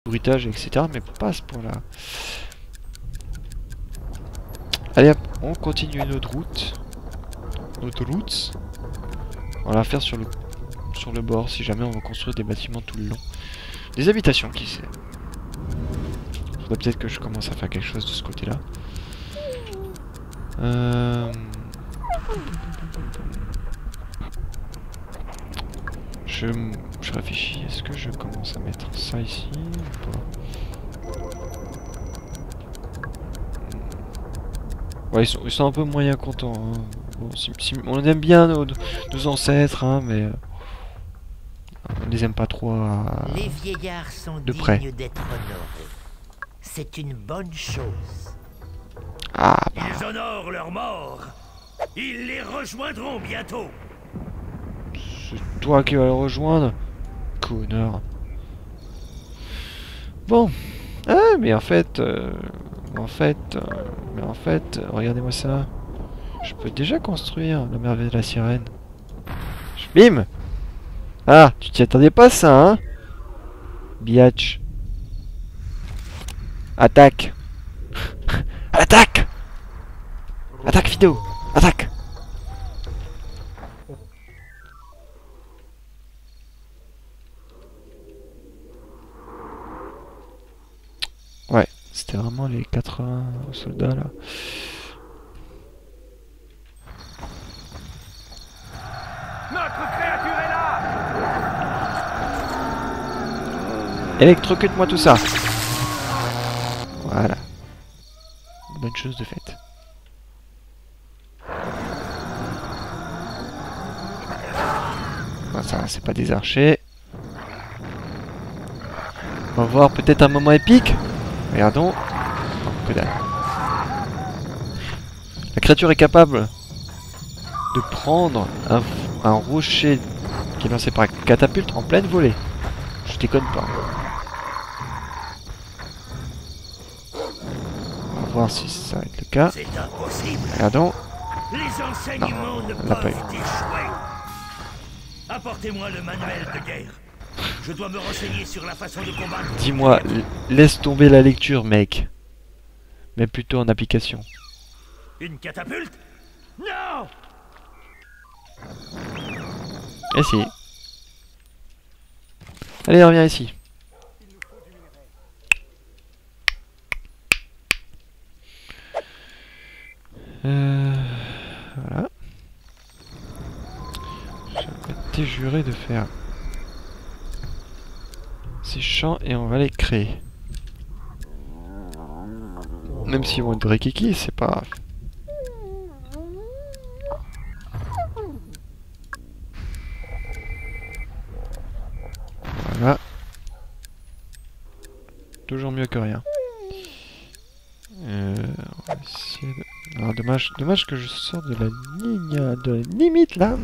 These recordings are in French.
bruitage, etc. Mais pas à ce point-là. Allez hop, on continue notre route. Notre route. On va la faire sur le bord si jamais on veut construire des bâtiments tout le long. Des habitations, qui sait. Faudrait peut-être que je commence à faire quelque chose de ce côté-là. Je réfléchis, est-ce que je commence à mettre ça ici ou pas? Ouais, ils sont un peu moyens contents. Hein. Bon, on aime bien nos ancêtres, hein, mais on les aime pas trop Les vieillards sont de près. dignes d'être honorés. C'est une bonne chose. Ah, bah. Ils honorent leurs morts. Ils les rejoindront bientôt. C'est toi qui vas le rejoindre, connard. Bon. Ah, mais en fait, regardez-moi ça. Je peux déjà construire la merveille de la sirène. Bim. Ah, tu t'y attendais pas ça, hein? Biatch. Attaque. Attaque. Attaque Fido. Attaque. Ouais, c'était vraiment les 80 soldats là. Notre créature est là. Électrocute-moi tout ça. Voilà. Bonne chose de faite. Bon, ça, c'est pas des archers. On va voir peut-être un moment épique. Regardons. Oh, que dalle. La créature est capable de prendre un rocher qui est lancé par catapulte en pleine volée. Je déconne pas. On va voir si ça va être le cas. C'est impossible. Regardons. Les enseignements ne on l'a pas eu. peuvent échouer. Apportez-moi le manuel de guerre. Je dois me renseigner sur la façon de combattre. Dis-moi, laisse tomber la lecture, mec. Mais plutôt en application. Une catapulte? Non! Et si. Allez, reviens ici. Voilà. Je m'étais juré de faire ces champs et on va les créer. Même s'ils vont être rikiki, c'est pas grave. Voilà. Toujours mieux que rien. On va essayer de... Alors, dommage que je sorte de la ligne de la limite là.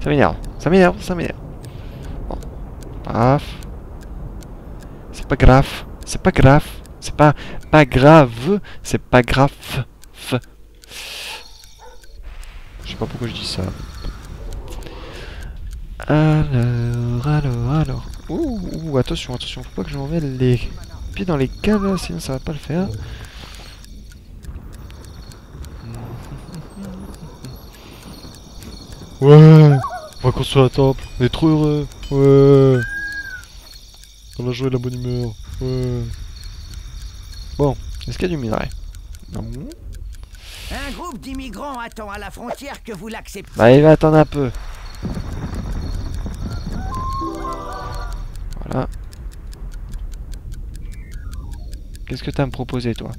Ça m'énerve, ça m'énerve, ça m'énerve. Bon, paf. C'est pas grave, c'est pas grave, c'est pas grave, c'est pas grave. Je sais pas pourquoi je dis ça. Alors. Ouh, attention, faut pas que je m'en mette les pieds dans les cales, sinon ça va pas le faire. Ouais, on va construire un temple, on est trop heureux. Ouais. On a joué de la bonne humeur. Ouais. Bon, est-ce qu'il y a du minerai? Non. Un groupe d'immigrants attend à la frontière que vous l'acceptiez. Bah, il va attendre un peu. Voilà. Qu'est-ce que t'as à me proposer, toi?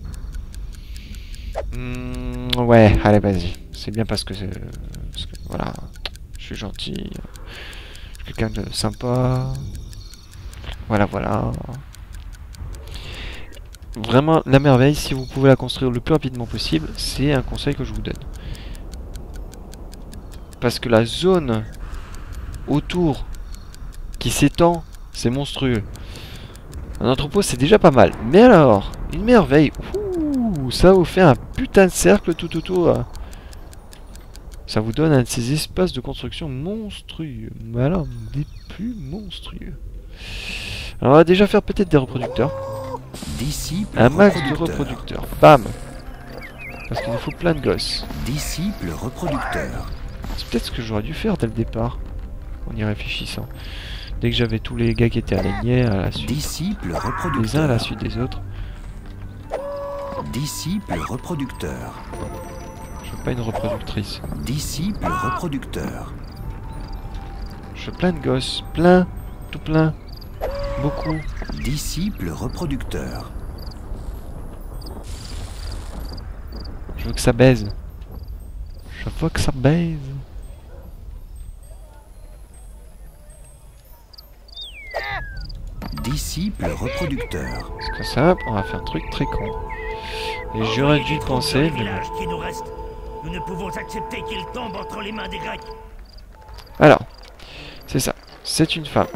Ouais, allez, vas-y. C'est bien parce que voilà, je suis gentil. Je suis quelqu'un de sympa. Voilà. Vraiment, la merveille, si vous pouvez la construire le plus rapidement possible, c'est un conseil que je vous donne. Parce que la zone autour qui s'étend, c'est monstrueux. Un entrepôt, c'est déjà pas mal. Mais alors, une merveille, ouh, ça vous fait un putain de cercle tout autour. Ça vous donne un de ces espaces de construction monstrueux. Mais alors, des plus monstrueux. Alors on va déjà faire peut-être des reproducteurs. Disciple Un max de reproducteur. reproducteurs. Bam. Parce qu'il nous faut plein de gosses. Disciple reproducteur. C'est peut-être ce que j'aurais dû faire dès le départ. En y réfléchissant. Dès que j'avais tous les gars qui étaient alignés à la suite. Disciple Les uns à reproducteur. la suite des autres. Disciple reproducteur. Je veux pas une reproductrice. Disciple reproducteur. Je veux plein de gosses. Plein. Tout plein. Beaucoup. Disciple reproducteur. Je veux que ça baise. Je veux que ça baise. Disciple reproducteur. Parce que ça, on va faire un truc très con. Et j'aurais dû penser, Le mais bon. village qui nous reste. Nous ne pouvons accepter qu'il tombe entre les mains des Grecs. Alors, c'est ça. C'est une femme.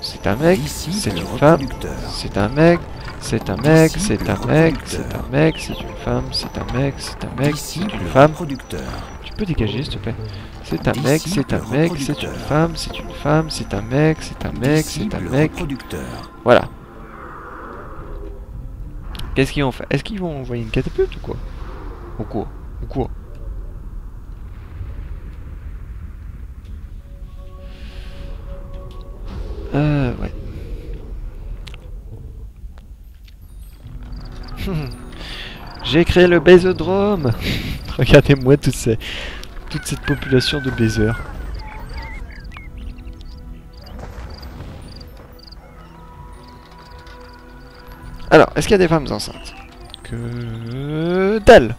C'est un mec. Disciple C'est une femme. reproducteur. C'est un mec. C'est un mec. Disciple C'est un mec. reproducteur. C'est un mec. C'est une femme. C'est un mec. C'est un mec. C'est Disciple une femme. reproducteur. Tu peux dégager, s'il te plaît. C'est un mec. C'est un mec. C'est une femme. C'est une femme. C'est un mec. C'est un mec. C'est un Disciple mec. reproducteur. Voilà. Qu'est-ce qu'ils vont faire? Est-ce qu'ils vont envoyer une catapulte ou quoi? Ou quoi? Ou quoi? Ouais. J'ai créé le baisodrome. Regardez-moi toute cette population de baiseurs. Alors, est-ce qu'il y a des femmes enceintes? Que dalle.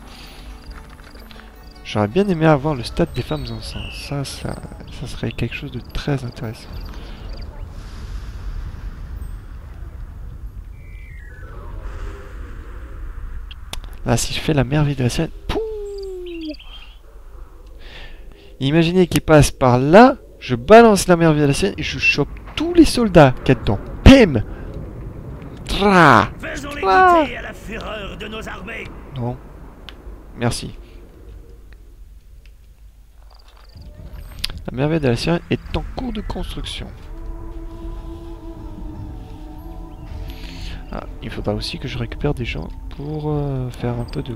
J'aurais bien aimé avoir le stade des femmes enceintes. Ça serait quelque chose de très intéressant. Là, si je fais la merveille de la scène... Pouh, imaginez qu'il passe par là, je balance la merveille de la scène et je chope tous les soldats qu'il y a dedans. Pim! Tra! Faisons-les Ah. goûter à la fureur de nos armées. Non. Merci. La merveille de la sirène est en cours de construction. Ah, il faudra aussi que je récupère des gens pour faire un peu de...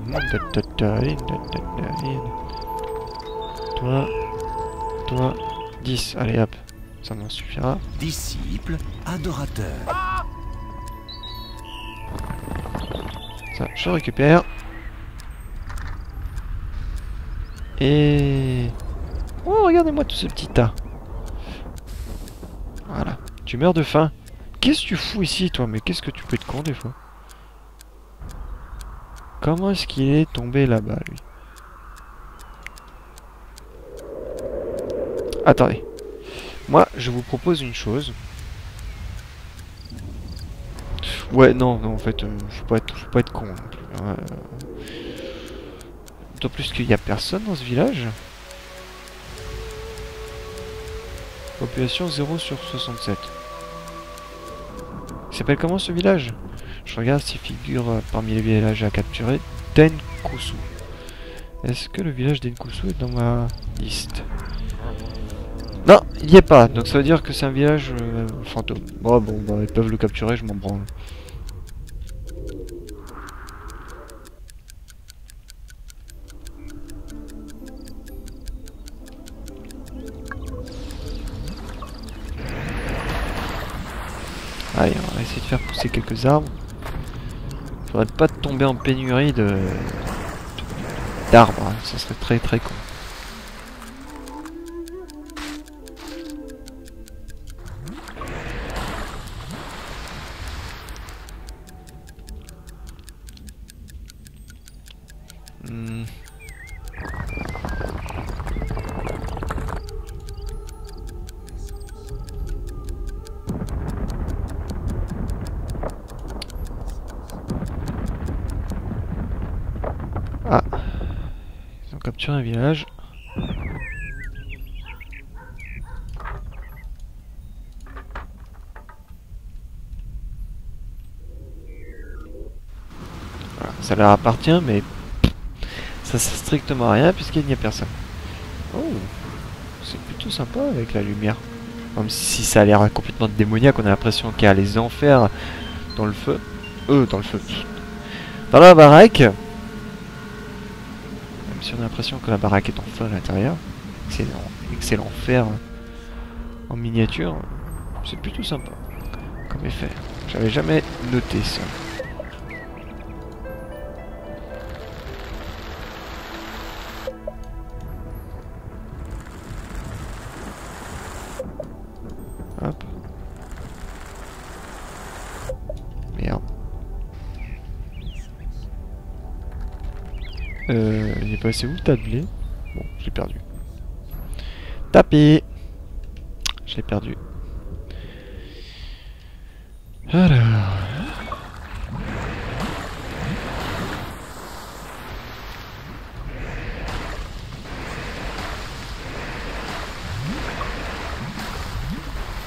Toi, 10, allez hop, ça m'en suffira. Disciple adorateur. Ça, je récupère. Et... Oh, regardez-moi tout ce petit tas. Voilà, tu meurs de faim. Qu'est-ce que tu fous ici, toi? Mais qu'est-ce que tu peux être con, des fois? Comment est-ce qu'il est tombé là-bas, lui? Attendez. Moi, je vous propose une chose. Ouais, non, en fait, faut pas être con non plus. Hein. D'autant plus qu'il n'y a personne dans ce village. Population 0 sur 67. Il s'appelle comment ce village? Je regarde s'il figure parmi les villages à capturer. Denkusu. Est-ce que le village d'Enkusu est dans ma liste? Non, il n'y est pas. Donc ça veut dire que c'est un village fantôme. Bon, bah, ils peuvent le capturer, je m'en branle. Allez, on va essayer de faire pousser quelques arbres. Faudrait pas tomber en pénurie d'arbres, hein. Ça serait très très con. Hmm. Ah, ils ont capturé un village. Voilà, ça leur appartient, mais ça sert strictement à rien puisqu'il n'y a personne. Oh, c'est plutôt sympa avec la lumière. Même si ça a l'air complètement démoniaque, on a l'impression qu'il y a les enfers dans le feu. Dans le feu. Dans la baraque. Même si on a l'impression que la baraque est en feu à l'intérieur. C'est l'enfer en miniature. C'est plutôt sympa comme effet. J'avais jamais noté ça. Hop. Merde. Il est passé où le tas de blé? Bon, je l'ai perdu. Tapé. Je l'ai perdu. Alors.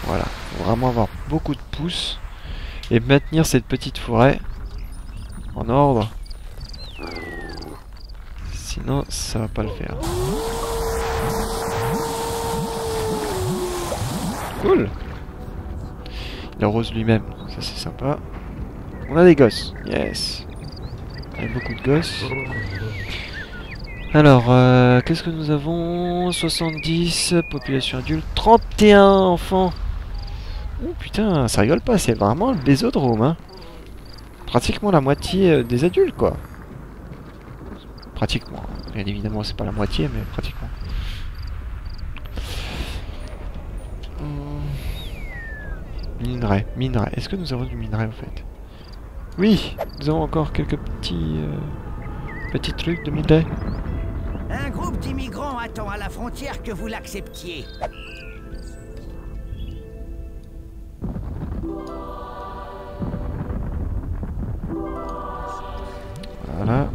Voilà. Faut vraiment avoir beaucoup de pouces et maintenir cette petite forêt en ordre. Sinon, ça va pas le faire. Cool. Il arrose lui-même, ça c'est sympa. On a des gosses, yes. Il y a beaucoup de gosses. Alors, qu'est-ce que nous avons? 70, population adulte, 31 enfants. Oh putain, ça rigole pas, c'est vraiment le bésodrome, hein. Pratiquement la moitié des adultes, quoi. Pratiquement. Bien évidemment, c'est pas la moitié, mais pratiquement. Minerai, minerai. Est-ce que nous avons du minerai en fait? Oui, nous avons encore quelques petits trucs de minerai. Un groupe d'immigrants attend à la frontière que vous l'acceptiez. Voilà.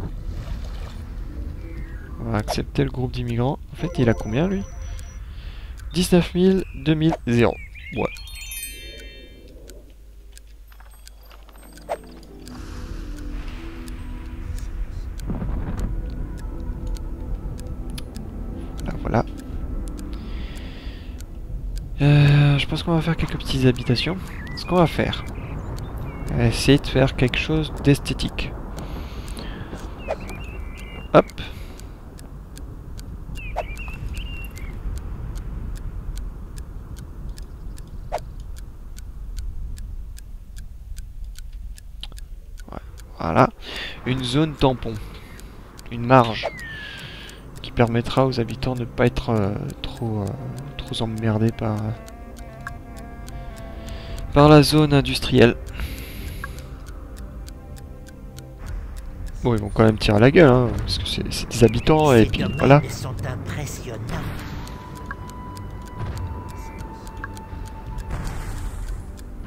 On va accepter le groupe d'immigrants. En fait, il a combien lui? 19 000, 2000, 0. Ouais. Voilà. Je pense qu'on va faire quelques petites habitations. Ce qu'on va faire, on va essayer de faire quelque chose d'esthétique. Hop. Voilà. Une zone tampon. Une marge. Qui permettra aux habitants de ne pas être trop emmerdés par la zone industrielle. Bon, ils vont quand même tirer à la gueule, hein, parce que c'est des habitants et puis voilà. Ils sont impressionnants.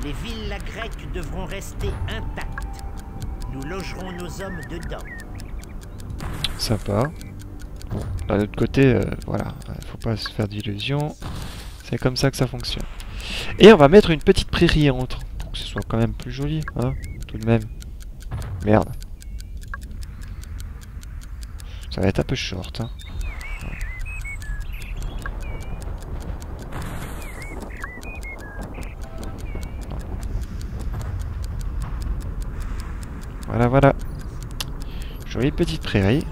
Les villas grecques devront rester intactes. Nous logerons nos hommes dedans. Sympa. Bon, d'un autre côté, voilà, faut pas se faire d'illusions. C'est comme ça que ça fonctionne. Et on va mettre une petite prairie entre, pour que ce soit quand même plus joli, hein, tout de même. Merde. Ça va être un peu short, hein. Voilà, voilà. Jolie petite prairie.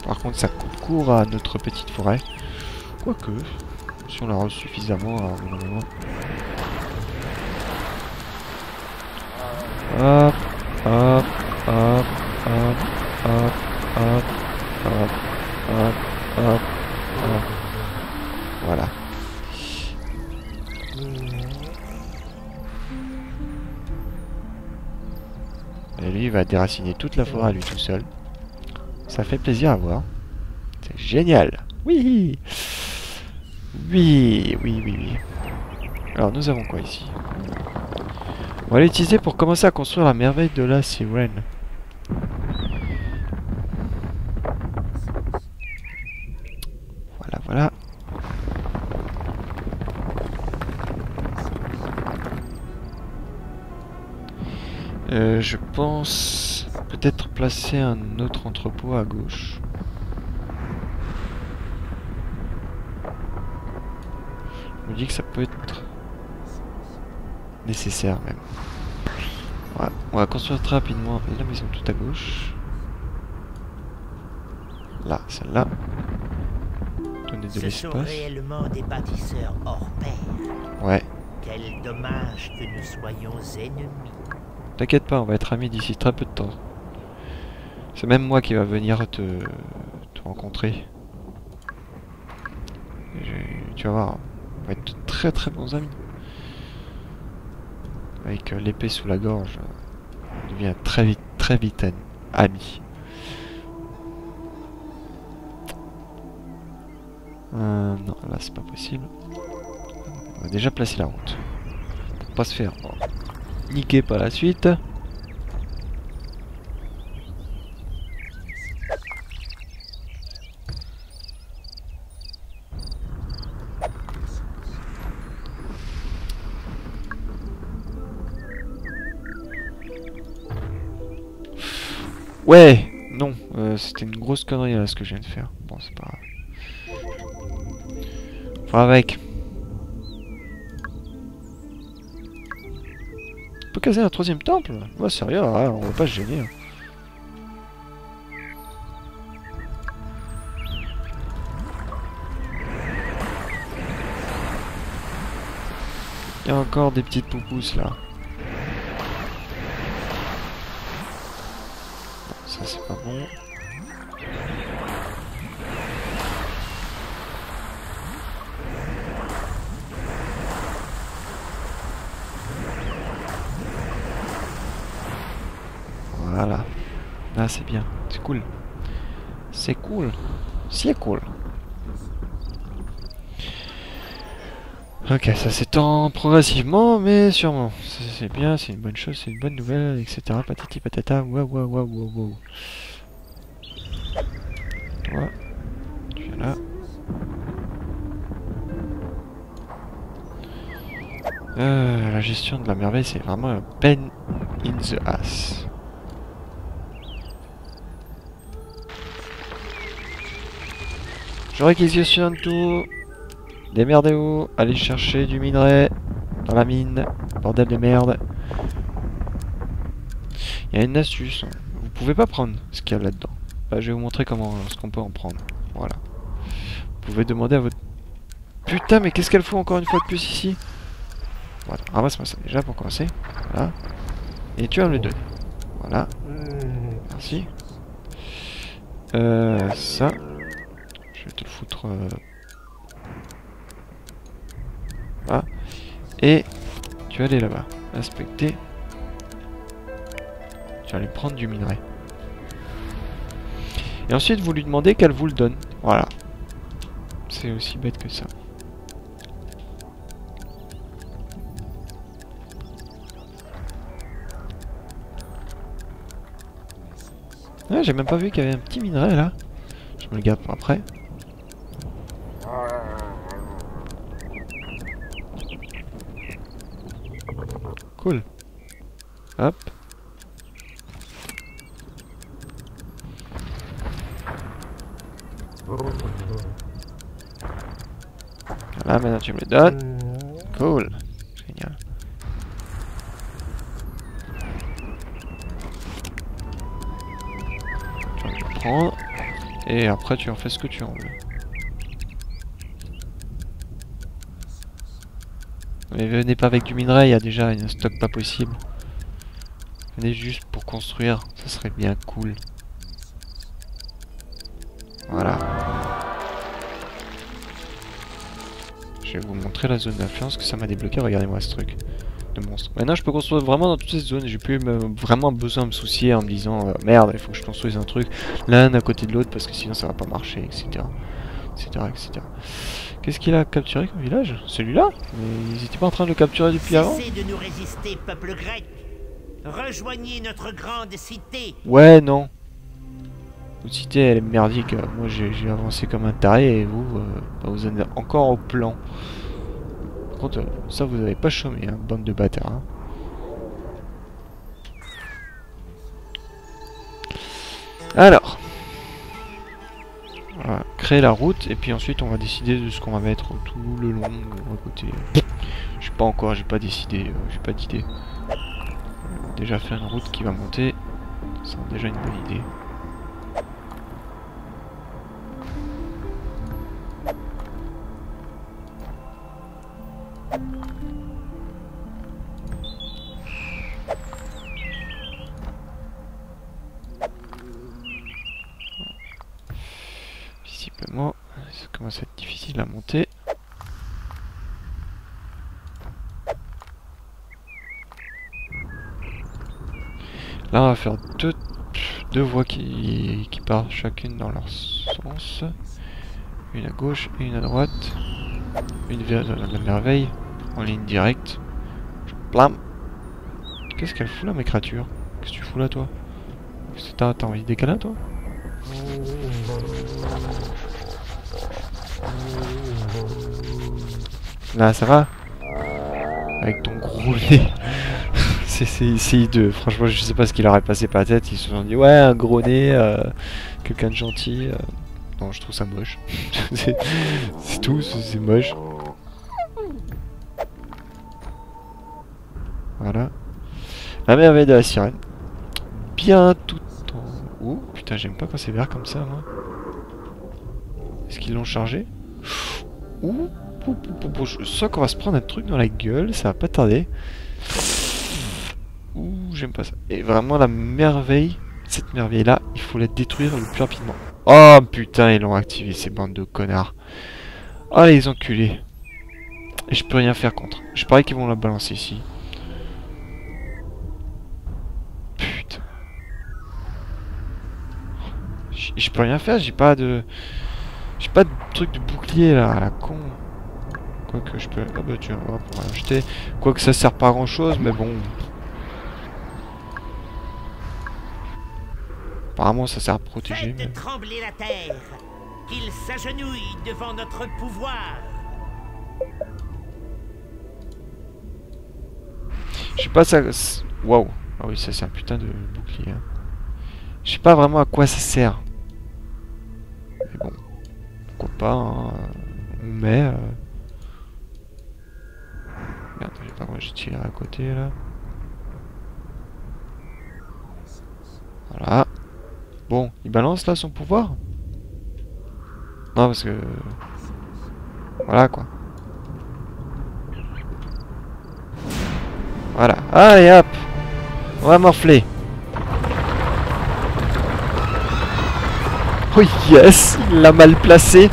Par contre, ça coupe court à notre petite forêt. Quoique, si on la rose suffisamment à un moment. Hop, hop, hop, hop, hop, hop, hop, hop, hop, hop. Voilà. Et lui, il va déraciner toute la forêt à lui tout seul. Ça fait plaisir à voir. C'est génial. Oui. Oui, oui, oui, oui. Alors, nous avons quoi ici? On va l'utiliser pour commencer à construire la merveille de la sirène. Voilà, voilà. Je pense peut-être placer un autre entrepôt à gauche. Je me me dis que ça peut être nécessaire même. Voilà. On va construire très rapidement la maison tout à gauche. Là, celle-là. Donner de Ce sont l'espace. réellement des bâtisseurs hors pair. Ouais. Quel dommage que nous soyons ennemis. T'inquiète pas, on va être amis d'ici très peu de temps. C'est même moi qui va venir te rencontrer. Tu vas voir, on va être de très très bons amis. Avec l'épée sous la gorge, on devient très vite amis. Non, là c'est pas possible. On va déjà placer la route. Pour pas se faire niquer par la suite. Ouais, non, c'était une grosse connerie là ce que je viens de faire. Bon, c'est pas grave. Faut avec. On peut caser un troisième temple? Ouais, sérieux, hein, on va pas se gêner. Hein. Il y a encore des petites poupousses là. Ça c'est pas bon. Voilà. Là c'est bien. C'est cool. C'est cool. C'est cool. Ok, ça s'étend progressivement, mais sûrement. C'est bien, c'est une bonne chose, c'est une bonne nouvelle, etc. Patati patata, waouh, waouh, waouh, waouh, waouh. Toi, tu viens là. La gestion de la merveille, c'est vraiment un pain in the ass. Je réquisitionne tout. Démerdez-vous, allez chercher du minerai dans la mine, bordel de merde. Il y a une astuce, vous pouvez pas prendre ce qu'il y a là-dedans. Là, je vais vous montrer comment ce qu'on peut en prendre. Voilà. Vous pouvez demander à votre... Putain, mais qu'est-ce qu'elle fout encore une fois de plus ici? Voilà, ramasse-moi ça déjà pour commencer. Voilà. Et tu vas me le donner. Voilà. Merci. Ça. Je vais te le foutre... Voilà. Et tu vas aller là-bas. Inspecter. Tu vas aller prendre du minerai. Et ensuite, vous lui demandez qu'elle vous le donne. Voilà. C'est aussi bête que ça. Ouais, j'ai même pas vu qu'il y avait un petit minerai là. Je me le garde pour après. Cool. Hop. Voilà, maintenant tu me le donnes. Cool. Génial. Tu vas le prendre. Et après tu en fais ce que tu en veux. Mais venez pas avec du minerai, il y a déjà un stock pas possible. Venez juste pour construire, ça serait bien cool. Voilà. Je vais vous montrer la zone d'influence que ça m'a débloqué, regardez-moi ce truc de monstre. Maintenant je peux construire vraiment dans toutes ces zones, j'ai plus vraiment besoin de me soucier en me disant merde, il faut que je construise un truc l'un à côté de l'autre parce que sinon ça va pas marcher, etc. etc. etc. Qu'est-ce qu'il a capturé comme village? Celui-là? Mais ils étaient pas en train de le capturer depuis avant? Cessez de nous résister, peuple grec. Rejoignez notre grande cité. Ouais, non. Votre cité, elle est merdique. Moi, j'ai avancé comme un taré et vous, bah, vous en êtes encore au plan. Par contre, ça, vous avez pas chômé, hein, bande de bâtards. Hein. Alors. Voilà, créer la route et puis ensuite on va décider de ce qu'on va mettre tout le long à côté. Je sais pas encore, j'ai pas décidé, j'ai pas d'idée. On va déjà faire une route qui va monter, c'est déjà une bonne idée. Visiblement, ça commence à être difficile à monter. Là, on va faire deux voies qui partent chacune dans leur sens. Une à gauche et une à droite. Une vers la merveille, en ligne directe. Blam! Qu'est-ce qu'elle fout là, mes créatures? Qu'est-ce que tu fous là, toi? T'as envie de décaler, toi? Là, ça va? Avec ton gros nez. C'est hideux. Franchement, je sais pas ce qui leur est passé par la tête. Ils se sont dit, ouais, un gros nez, quelqu'un de gentil. Non, je trouve ça moche. C'est tout, c'est moche. Voilà. La merveille de la sirène. Bien tout en haut. Putain, j'aime pas quand c'est vert comme ça, moi. Est-ce qu'ils l'ont chargé? Ouh. Je sens qu'on va se prendre un truc dans la gueule, ça va pas tarder. Ouh, j'aime pas ça. Et vraiment la merveille, cette merveille là, il faut la détruire le plus rapidement. Oh putain, ils l'ont activé ces bandes de connards. Oh les enculés. Et je peux rien faire contre. Je parie qu'ils vont la balancer ici. Putain. Je peux rien faire, j'ai pas de truc de bouclier là, à la con. Quoique je peux... Ah bah tiens, on va pouvoir l'acheter. Quoique ça sert pas à grand chose, mais bon. Apparemment ça sert à protéger. Faites trembler la terre, qu'il s'agenouille devant notre pouvoir. Je sais pas ça... Waouh. Ah oui, ça c'est un putain de bouclier. Hein. Je sais pas vraiment à quoi ça sert. Mais bon. Pourquoi pas, hein. On met... Merde, j'ai pas moi j'ai tiré à côté là. Voilà. Bon, il balance là son pouvoir? Non parce que... Voilà quoi. Voilà. Allez hop! On va morfler. Oh yes! Il l'a mal placé.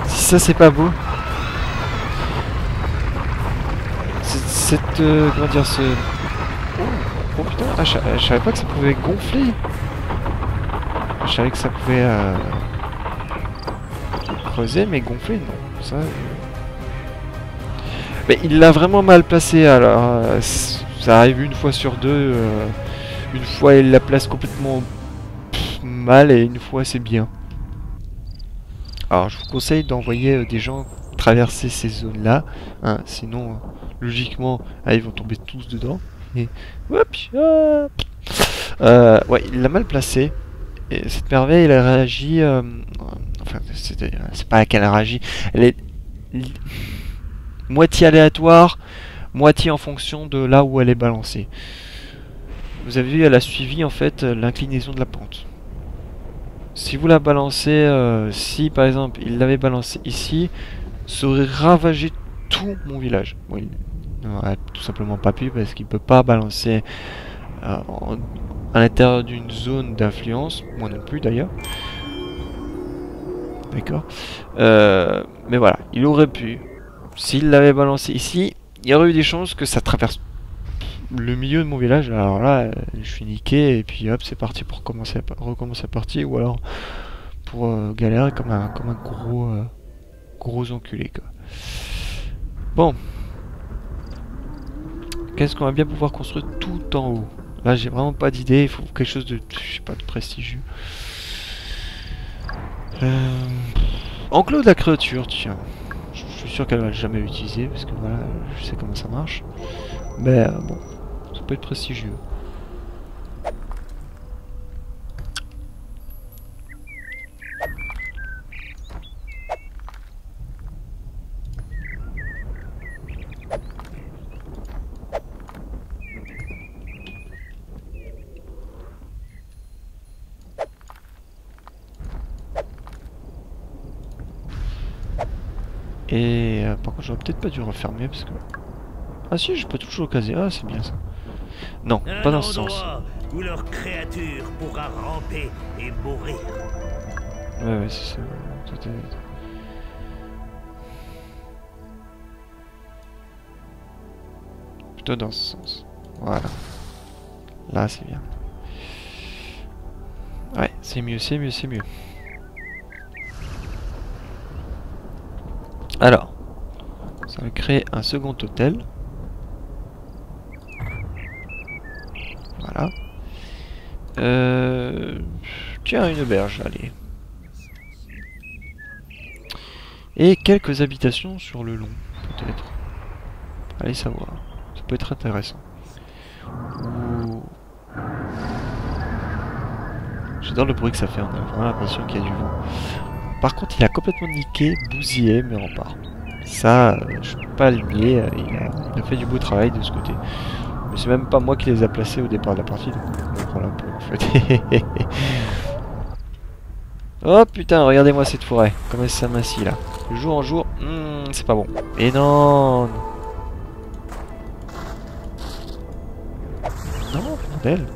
Si ça c'est pas beau. Comment dire ce... Oh putain, ah, je savais pas que ça pouvait gonfler. Je savais que ça pouvait creuser mais gonfler non. Ça, mais il l'a vraiment mal placé alors. Ça arrive une fois sur deux. Une fois il la place complètement mal et une fois c'est bien. Alors je vous conseille d'envoyer des gens traverser ces zones là. Hein, sinon... Logiquement, ah, ils vont tomber tous dedans. Et hop, hop. Ouais, il l'a mal placé. Et cette merveille, elle réagit. Enfin, c'est pas qu'elle réagit. Elle est moitié aléatoire, moitié en fonction de là où elle est balancée. Vous avez vu, elle a suivi en fait l'inclinaison de la pente. Si vous la balancez, si par exemple il l'avait balancé ici, ça aurait ravagé tout mon village. Bon, il n'aurait tout simplement pas pu parce qu'il peut pas balancer à l'intérieur d'une zone d'influence, moi non plus d'ailleurs. D'accord. Mais voilà, il aurait pu. S'il l'avait balancé ici, il y aurait eu des chances que ça traverse le milieu de mon village. Alors là, je suis niqué et puis hop, c'est parti pour recommencer la partie ou alors pour galérer comme un gros enculé quoi. Bon. Qu'est-ce qu'on va bien pouvoir construire tout en haut? Là, j'ai vraiment pas d'idée. Il faut quelque chose de, je sais pas, de prestigieux. Enclos de la créature, tiens. Je suis sûr qu'elle va jamais l'utiliser parce que voilà, je sais comment ça marche. Mais bon, ça peut être prestigieux. Et par contre, j'aurais peut-être pas dû refermer parce que... Ah si, je peux toujours le caser. Ah, c'est bien ça. Non, pas dans ce sens. Où leur créature pourra ramper et mourir. Ouais, c'est ça. Tout est... Plutôt dans ce sens. Voilà. Là, c'est bien. Ouais, c'est mieux, c'est mieux, c'est mieux. Alors, ça va créer un second hôtel. Voilà. Tiens, une auberge, allez. Et quelques habitations sur le long, peut-être. Allez savoir. Ça peut être intéressant. Ouh. J'adore le bruit que ça fait, on a vraiment l'impression qu'il y a du vent. Par contre, il a complètement niqué, bousillé mes remparts. Ça, je peux pas le nier, il a fait du beau travail de ce côté. Mais c'est même pas moi qui les a placés au départ de la partie, donc on comprend un peu en fait. Oh putain, regardez-moi cette forêt, comment ça m'assit là. De jour en jour, c'est pas bon. Et non. Non, bordel.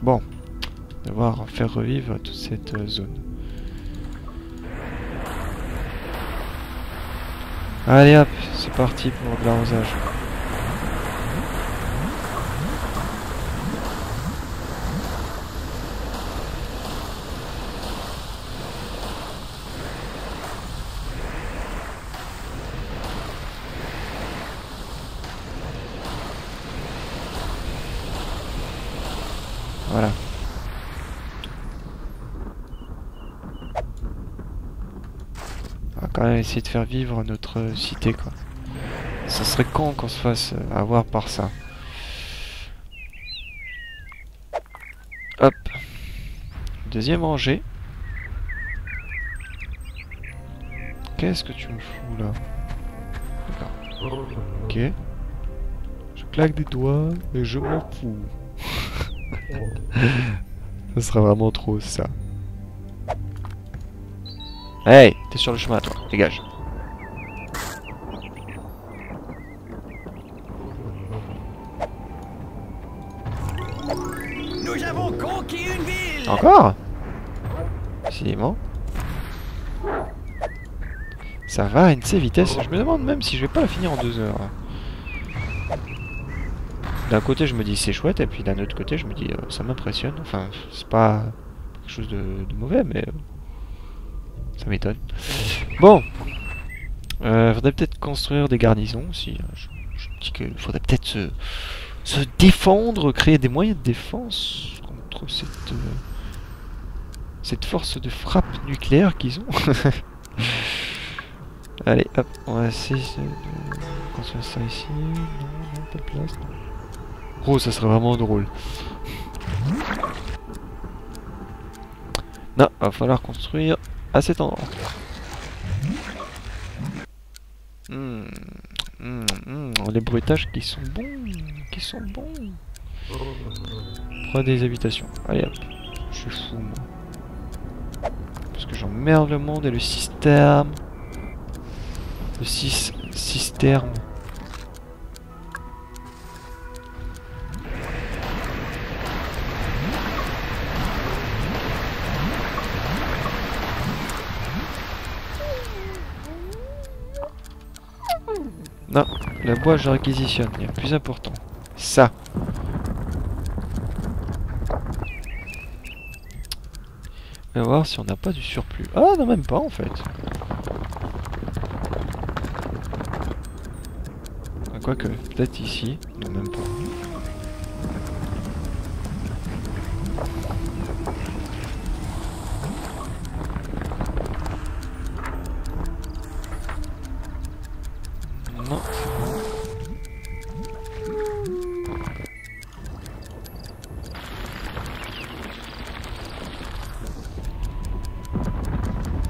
Bon, devoir faire revivre toute cette zone. Allez hop, c'est parti pour de l'arrosage. Voilà. On va quand même essayer de faire vivre notre cité, quoi. Ça serait con qu'on se fasse avoir par ça. Hop. Deuxième rangée. Qu'est-ce que tu me fous là? D'accord. Ok. Je claque des doigts et je m'en fous. Ça serait vraiment trop ça. Hey, t'es sur le chemin toi, dégage. Nous avons conquis une ville. Encore? Décidément. Ça va à une C vitesse. Je me demande même si je vais pas la finir en 2 heures. D'un côté je me dis c'est chouette et puis d'un autre côté je me dis ça m'impressionne. Enfin c'est pas quelque chose de mauvais mais ça m'étonne. Bon. Faudrait peut-être construire des garnisons aussi. Je me dis qu'il faudrait peut-être se défendre, créer des moyens de défense contre cette force de frappe nucléaire qu'ils ont. Allez hop, on va essayer de construire ça ici. Non, pas de place. Non. Oh, ça serait vraiment drôle. Non, va falloir construire à cet endroit. Les bruitages qui sont bons. Prends des habitations. Allez hop, je suis fou moi. Parce que j'emmerde le monde et le système. Le système. Non, le bois je réquisitionne, il y a plus important. Ça. On va voir si on n'a pas du surplus. Ah non, même pas en fait. Quoique, peut-être ici. Non, même pas.